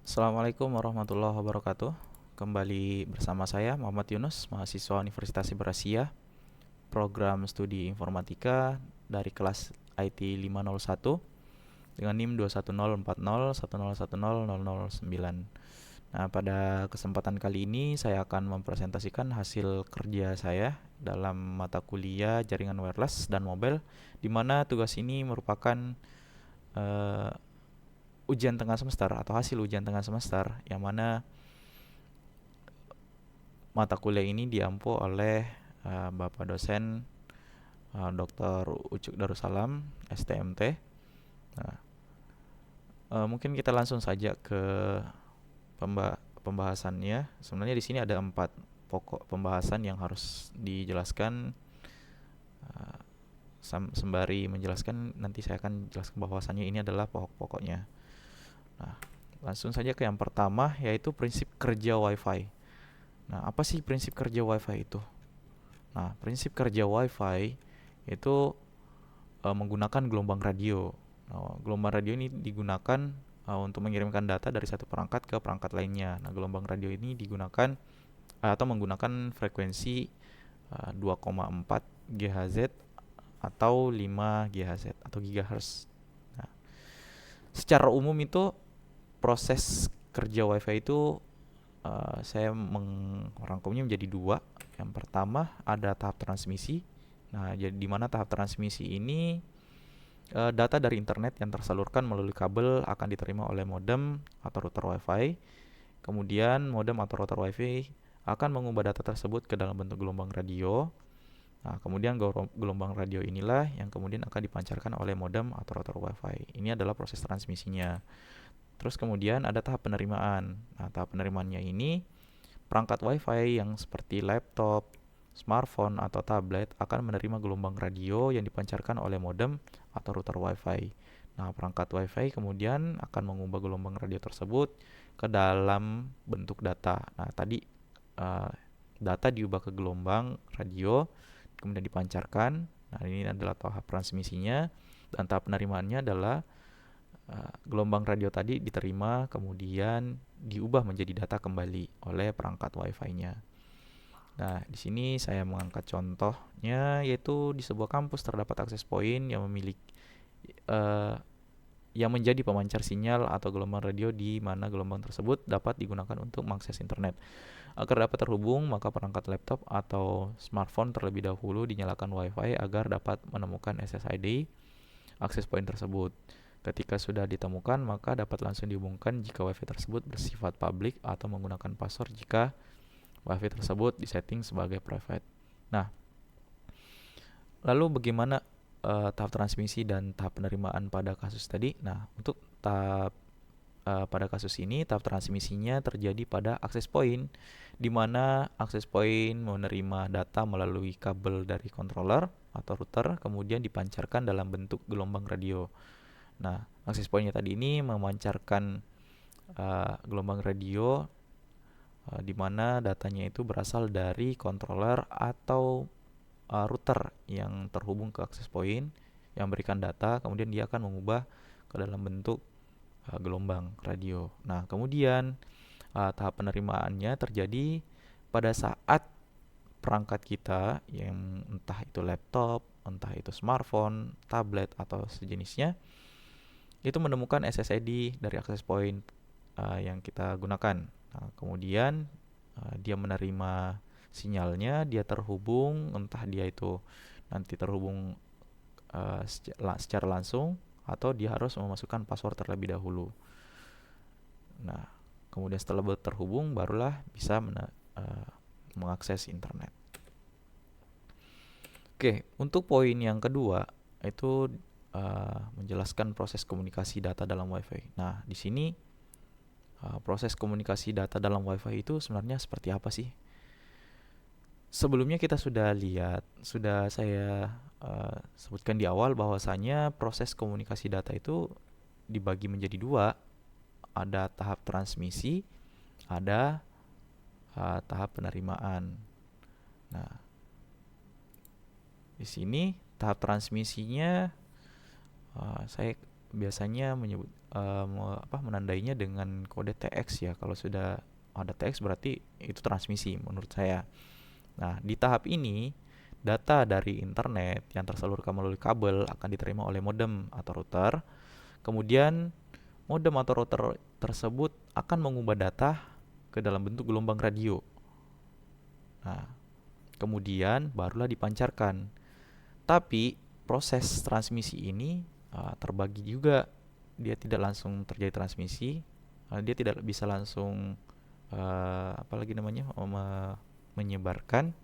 Assalamualaikum warahmatullahi wabarakatuh. Kembali bersama saya Muhammad Yunus, mahasiswa Universitas Berasia, program studi informatika dari kelas IT 501 dengan NIM 2104010101009. Nah, pada kesempatan kali ini saya akan mempresentasikan hasil kerja saya dalam mata kuliah jaringan wireless dan mobile, di mana tugas ini merupakan eh, ujian tengah semester atau hasil ujian tengah semester, yang mana mata kuliah ini diampu oleh Bapak dosen Dr. Ucuk Darussalam, STMT. Nah, mungkin kita langsung saja ke pembahasannya. Sebenarnya di sini ada 4 pokok pembahasan yang harus dijelaskan. Uh, Sembari menjelaskan, nanti saya akan jelaskan bahwasannya ini adalah pokok-pokoknya. Nah, langsung saja ke yang pertama, yaitu prinsip kerja WiFi. Nah, apa sih prinsip kerja WiFi itu? Nah, prinsip kerja WiFi itu menggunakan gelombang radio. Nah, gelombang radio ini digunakan untuk mengirimkan data dari satu perangkat ke perangkat lainnya. Nah, gelombang radio ini digunakan atau menggunakan frekuensi 2,4 GHz atau 5 GHz atau gigahertz. Nah, secara umum itu proses kerja WiFi itu saya merangkumnya menjadi dua. Yang pertama ada tahap transmisi. Nah, jadi di mana tahap transmisi ini data dari internet yang tersalurkan melalui kabel akan diterima oleh modem atau router WiFi. Kemudian modem atau router WiFi akan mengubah data tersebut ke dalam bentuk gelombang radio. Nah, kemudian gelombang radio inilah yang kemudian akan dipancarkan oleh modem atau router WiFi. Ini adalah proses transmisinya. Terus kemudian ada tahap penerimaan. Nah, tahap penerimaannya ini perangkat WiFi yang seperti laptop, smartphone, atau tablet akan menerima gelombang radio yang dipancarkan oleh modem atau router WiFi. Nah, perangkat WiFi kemudian akan mengubah gelombang radio tersebut ke dalam bentuk data. Nah, tadi uh, data diubah ke gelombang radio, kemudian dipancarkan. Nah, ini adalah tahap transmisinya, dan tahap penerimaannya adalah gelombang radio tadi diterima, kemudian diubah menjadi data kembali oleh perangkat WiFi-nya. Nah, di sini saya mengangkat contohnya, yaitu di sebuah kampus terdapat akses point yang memiliki uh, yang menjadi pemancar sinyal atau gelombang radio, di mana gelombang tersebut dapat digunakan untuk mengakses internet. Agar dapat terhubung, maka perangkat laptop atau smartphone terlebih dahulu dinyalakan WiFi agar dapat menemukan SSID akses point tersebut. Ketika sudah ditemukan, maka dapat langsung dihubungkan jika WiFi tersebut bersifat public atau menggunakan password jika WiFi tersebut disetting sebagai private. Nah, lalu bagaimana tahap transmisi dan tahap penerimaan pada kasus tadi? Nah, untuk tahap pada kasus ini tahap transmisinya terjadi pada akses point, di mana akses point menerima data melalui kabel dari controller atau router, kemudian dipancarkan dalam bentuk gelombang radio. Nah, akses point-nya tadi ini memancarkan gelombang radio, di mana datanya itu berasal dari controller atau router yang terhubung ke akses point yang berikan data, kemudian dia akan mengubah ke dalam bentuk gelombang radio. Nah, kemudian tahap penerimaannya terjadi pada saat perangkat kita, yang entah itu laptop, entah itu smartphone, tablet, atau sejenisnya, itu menemukan SSID dari access point yang kita gunakan. Nah, kemudian dia menerima sinyalnya, dia terhubung, entah dia itu nanti terhubung secara langsung atau dia harus memasukkan password terlebih dahulu. Nah, kemudian setelah terhubung barulah bisa mengakses internet. Oke, untuk poin yang kedua itu menjelaskan proses komunikasi data dalam WiFi. Nah, di sini proses komunikasi data dalam WiFi itu sebenarnya seperti apa sih? Sebelumnya kita sudah lihat, sudah saya sebutkan di awal bahwasanya proses komunikasi data itu dibagi menjadi dua. Ada tahap transmisi, ada tahap penerimaan. Nah, di sini tahap transmisinya saya biasanya menyebut menandainya dengan kode TX ya. Kalau sudah ada TX berarti itu transmisi menurut saya. Nah, di tahap ini data dari internet yang tersalurkan melalui kabel akan diterima oleh modem atau router. Kemudian modem atau router tersebut akan mengubah data ke dalam bentuk gelombang radio. Nah, kemudian barulah dipancarkan. Tapi proses transmisi ini terbagi juga. Dia tidak langsung terjadi transmisi, dia tidak bisa langsung menyebarkan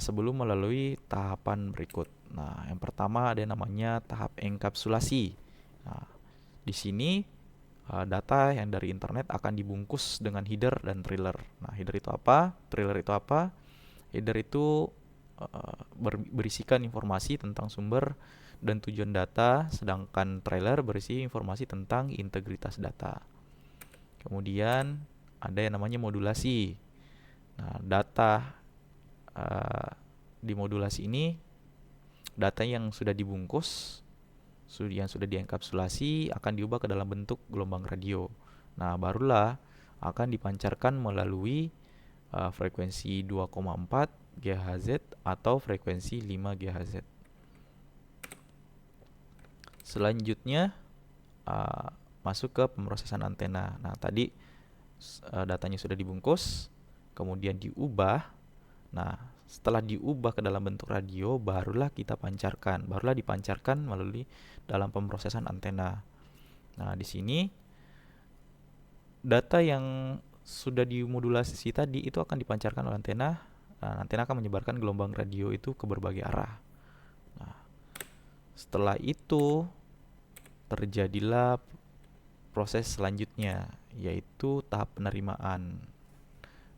sebelum melalui tahapan berikut. Nah, yang pertama ada namanya tahap enkapsulasi. Nah, di sini data yang dari internet akan dibungkus dengan header dan trailer. Nah, header itu apa? Trailer itu apa? Header itu berisikan informasi tentang sumber dan tujuan data, sedangkan trailer berisi informasi tentang integritas data. Kemudian ada yang namanya modulasi. Nah, data di modulasi ini, data yang sudah dibungkus, yang sudah dienkapsulasi akan diubah ke dalam bentuk gelombang radio. Nah, barulah akan dipancarkan melalui frekuensi 2,4 GHz atau frekuensi 5 GHz. Selanjutnya masuk ke pemrosesan antena. Nah, tadi datanya sudah dibungkus, kemudian diubah. Nah, setelah diubah ke dalam bentuk radio, barulah dipancarkan melalui dalam pemrosesan antena. Nah, di sini data yang sudah dimodulasi tadi itu akan dipancarkan oleh antena. Nah, antena akan menyebarkan gelombang radio itu ke berbagai arah. Nah, setelah itu terjadilah proses selanjutnya, yaitu tahap penerimaan.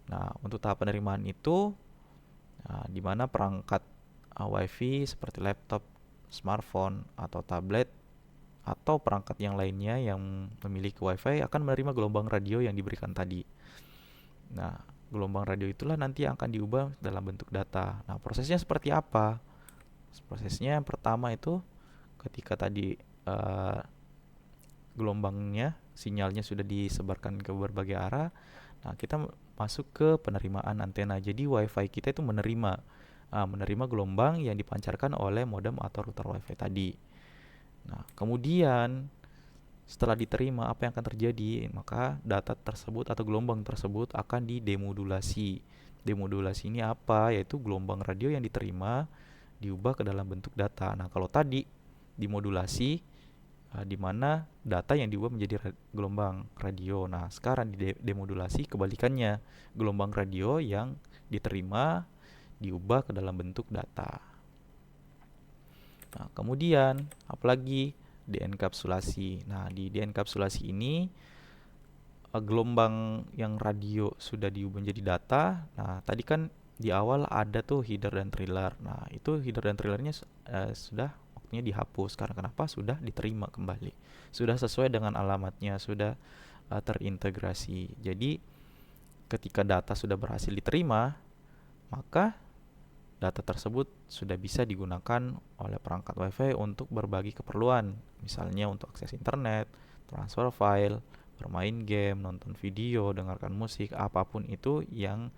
Nah, untuk tahap penerimaan itu di mana perangkat WiFi seperti laptop, smartphone, atau tablet, atau perangkat yang lainnya yang memiliki WiFi akan menerima gelombang radio yang diberikan tadi. Nah, gelombang radio itulah nanti yang akan diubah dalam bentuk data. Nah, prosesnya seperti apa? Prosesnya yang pertama itu ketika tadi gelombangnya, sinyalnya sudah disebarkan ke berbagai arah. Nah, kita masuk ke penerimaan antena. Jadi WiFi kita itu menerima gelombang yang dipancarkan oleh modem atau router WiFi tadi. Nah, kemudian setelah diterima, apa yang akan terjadi? Maka data tersebut atau gelombang tersebut akan didemodulasi. Demodulasi ini apa? Yaitu gelombang radio yang diterima diubah ke dalam bentuk data. Nah, kalau tadi dimodulasi, di mana data yang diubah menjadi gelombang radio. Nah, sekarang di demodulasi kebalikannya, gelombang radio yang diterima diubah ke dalam bentuk data. Nah, kemudian apalagi dienkapsulasi. Nah, di dienkapsulasi ini gelombang yang radio sudah diubah menjadi data. Nah, tadi kan di awal ada tuh header dan trailer. Nah, itu header dan trailernya sudah dihapus. Karena kenapa? Sudah diterima kembali, sudah sesuai dengan alamatnya, sudah terintegrasi. Jadi ketika data sudah berhasil diterima, maka data tersebut sudah bisa digunakan oleh perangkat WiFi untuk berbagi keperluan, misalnya untuk akses internet, transfer file, bermain game, nonton video, dengarkan musik, apapun itu yang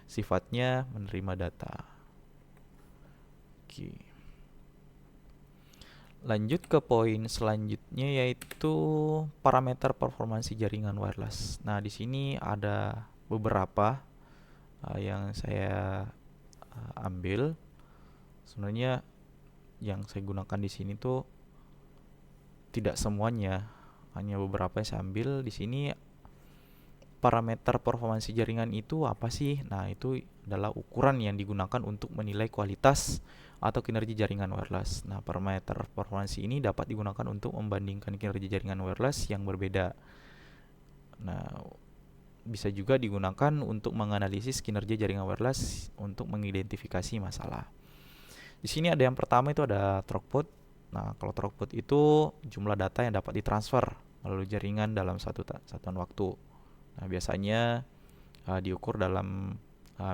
sifatnya menerima data. Oke. Lanjut ke poin selanjutnya, yaitu parameter performansi jaringan wireless. Nah, di sini ada beberapa yang saya ambil. Sebenarnya yang saya gunakan di sini tuh tidak semuanya, hanya beberapa yang saya ambil. Di sini parameter performansi jaringan itu apa sih? Nah, itu adalah ukuran yang digunakan untuk menilai kualitas atau kinerja jaringan wireless. Nah, parameter performansi ini dapat digunakan untuk membandingkan kinerja jaringan wireless yang berbeda. Nah, bisa juga digunakan untuk menganalisis kinerja jaringan wireless untuk mengidentifikasi masalah. Di sini ada yang pertama itu ada throughput. Nah, kalau throughput itu jumlah data yang dapat ditransfer melalui jaringan dalam satuan waktu. Nah, biasanya diukur dalam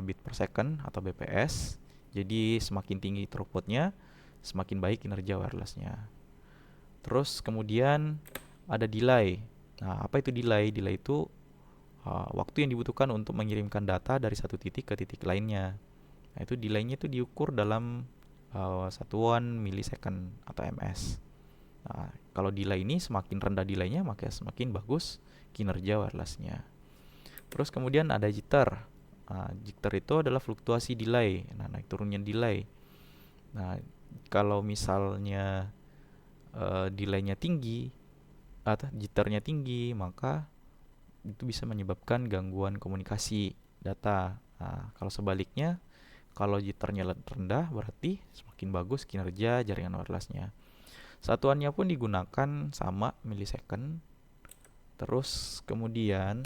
bit per second atau BPS. Jadi semakin tinggi throughputnya, semakin baik kinerja wirelessnya. Terus kemudian ada delay. Nah, apa itu delay? Delay itu waktu yang dibutuhkan untuk mengirimkan data dari satu titik ke titik lainnya. Nah, itu delaynya itu diukur dalam satuan milisecond atau ms. Nah, kalau delay ini semakin rendah delaynya, maka semakin bagus kinerja wirelessnya. Terus kemudian ada jitter. Nah, jitter itu adalah fluktuasi delay. Nah, naik turunnya delay. Nah, kalau misalnya delaynya tinggi atau jitternya tinggi, maka itu bisa menyebabkan gangguan komunikasi data. Nah, kalau sebaliknya, kalau jitternya rendah berarti semakin bagus kinerja jaringan wirelessnya. Satuannya pun digunakan sama milisecond. Terus kemudian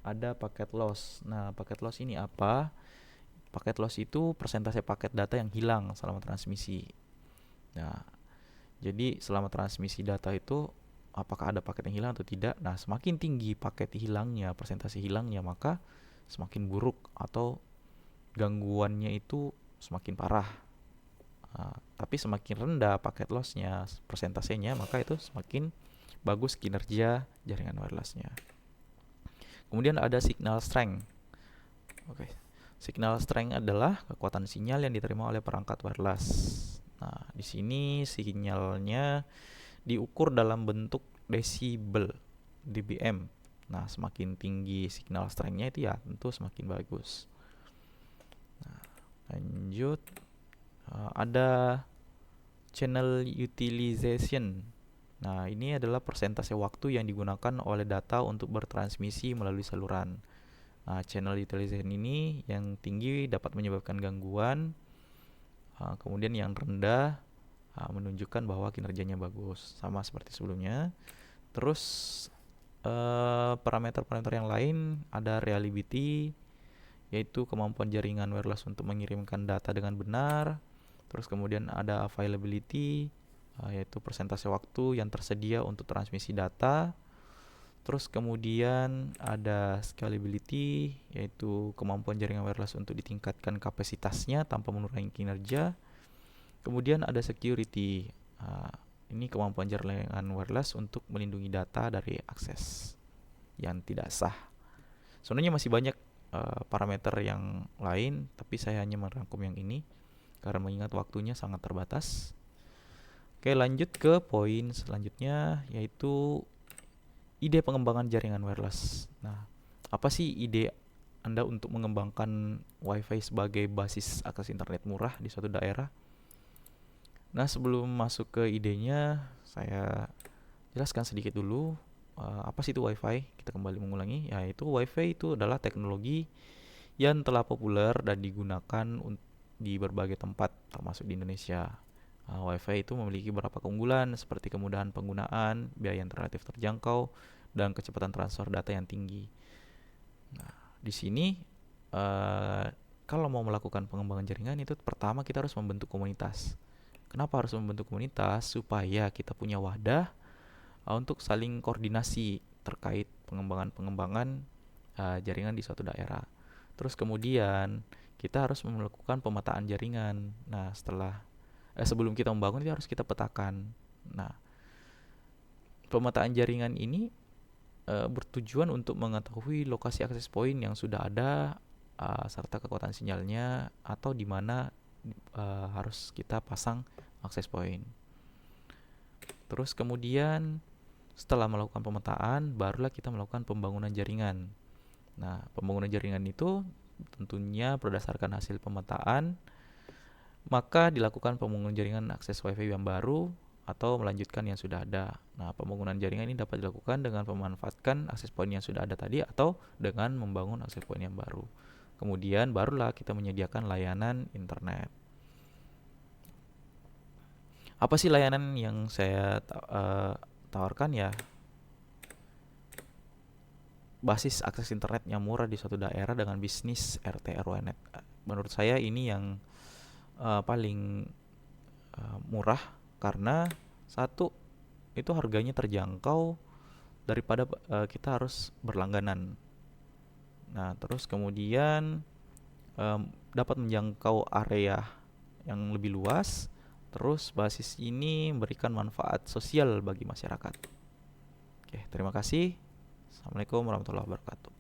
ada paket loss. Nah, paket loss ini apa? Paket loss itu persentase paket data yang hilang selama transmisi. Nah, jadi selama transmisi data itu apakah ada paket yang hilang atau tidak? Nah, semakin tinggi paket hilangnya, persentase hilangnya, maka semakin buruk atau gangguannya itu semakin parah. Tapi semakin rendah paket lossnya, persentasenya, maka itu semakin bagus kinerja jaringan wirelessnya. Kemudian ada signal strength. Oke. Signal strength adalah kekuatan sinyal yang diterima oleh perangkat wireless. Nah, di sini sinyalnya diukur dalam bentuk desibel, dBm. Nah, semakin tinggi signal strength-nya itu ya tentu semakin bagus. Nah, lanjut, ada channel utilization. Nah, ini adalah persentase waktu yang digunakan oleh data untuk bertransmisi melalui saluran. Nah, channel utilization ini yang tinggi dapat menyebabkan gangguan, kemudian yang rendah menunjukkan bahwa kinerjanya bagus, sama seperti sebelumnya. Terus parameter-parameter yang lain ada reliability, yaitu kemampuan jaringan wireless untuk mengirimkan data dengan benar. Terus kemudian ada availability, yaitu persentase waktu yang tersedia untuk transmisi data. Terus kemudian ada scalability, yaitu kemampuan jaringan wireless untuk ditingkatkan kapasitasnya tanpa mengurangi kinerja. Kemudian ada security, ini kemampuan jaringan wireless untuk melindungi data dari akses yang tidak sah. Sebenarnya masih banyak parameter yang lain, tapi saya hanya merangkum yang ini karena mengingat waktunya sangat terbatas. Oke, lanjut ke poin selanjutnya, yaitu ide pengembangan jaringan wireless. Nah, apa sih ide Anda untuk mengembangkan Wi-Fi sebagai basis akses internet murah di suatu daerah? Nah, sebelum masuk ke idenya, saya jelaskan sedikit dulu apa sih itu Wi-Fi. Kita kembali mengulangi, yaitu Wi-Fi itu adalah teknologi yang telah populer dan digunakan di berbagai tempat, termasuk di Indonesia. Wi-Fi itu memiliki beberapa keunggulan seperti kemudahan penggunaan, biaya yang relatif terjangkau, dan kecepatan transfer data yang tinggi. Nah, di sini kalau mau melakukan pengembangan jaringan itu pertama kita harus membentuk komunitas. Kenapa harus membentuk komunitas? Supaya kita punya wadah untuk saling koordinasi terkait pengembangan jaringan di suatu daerah. Terus kemudian kita harus melakukan pemetaan jaringan. Nah, sebelum kita membangun itu harus kita petakan. Nah, pemetaan jaringan ini bertujuan untuk mengetahui lokasi akses point yang sudah ada serta kekuatan sinyalnya atau di mana harus kita pasang akses point. Terus kemudian setelah melakukan pemetaan, barulah kita melakukan pembangunan jaringan. Nah, pembangunan jaringan itu tentunya berdasarkan hasil pemetaan, maka dilakukan pembangunan jaringan akses Wi-Fi yang baru atau melanjutkan yang sudah ada. Nah, pembangunan jaringan ini dapat dilakukan dengan memanfaatkan akses point yang sudah ada tadi atau dengan membangun akses point yang baru. Kemudian barulah kita menyediakan layanan internet. Apa sih layanan yang saya tawarkan ya? Basis akses internet yang murah di suatu daerah dengan bisnis RT RW net. Menurut saya ini yang paling murah karena satu itu harganya terjangkau daripada kita harus berlangganan. Nah, terus kemudian dapat menjangkau area yang lebih luas. Terus basis ini memberikan manfaat sosial bagi masyarakat. Oke, terima kasih. Assalamualaikum warahmatullahi wabarakatuh.